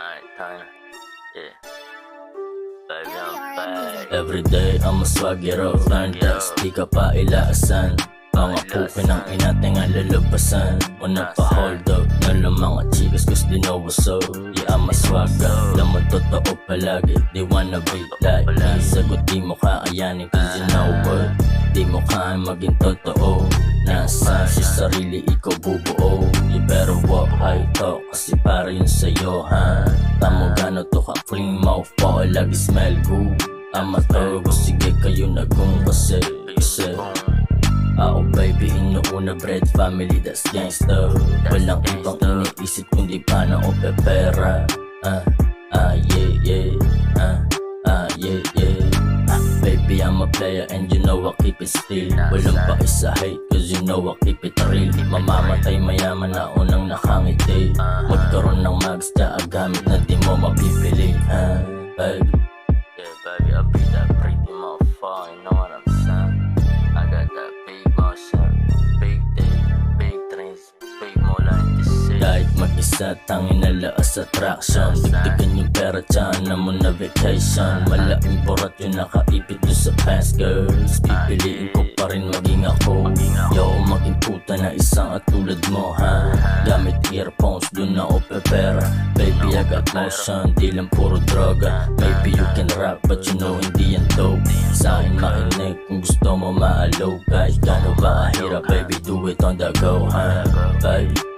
Alright, time. Yeah. Baby, I'm back. Everyday I'm a swagero, learn that di ka pa ilaasan. Pangapukin ng inating ang lalabasan. Una pa hold up na lang mga chicas cause they know what's up. Yeah, I'm a swagger, laman totoo palagi. They wanna be like me. Sagot di mo kaayanin cause you know what. Di mo kaya maging totoo. Nasaan sa sarili ikaw bubuo. You better walk high talk kasi para yun sa'yo ha. Tamo gano to ka clean mouth pa lagi smell good. Ama to sige kayo nagong kasi baby, inuuna bread family that's gangsta. Walang ibang iniisip kundi paano o pepera. Baby, I'm a player and you know I keep it still. Walang pa isa hate cause you know I keep it real. Mamamatay mayaman na unang nakangiti. Magkaroon ng mags na gamit na di mo mapipili. Baby, Yeah, baby, I'll be that pretty motherfucker, you know what I'm saying? I got that big motion, big dick, big dreams, big mola in the city. kahit mag-isa tangin na laas attraction. Dagdagan yung pera tiyan na mo na vacation. Malaking borat yung nakaipit doon sa past girls. Pipiliin ko pa rin maging ako. Yo, maging puta na isang at tulad mo ha. Gamit earphones doon na o pepera. Baby, I got motion, di lang puro droga. Maybe you can rap but you know hindi yan dope. Sa akin makinig kung gusto mo maalaw. Kahit gano'n ba hirap, baby, do it on the go ha. Baby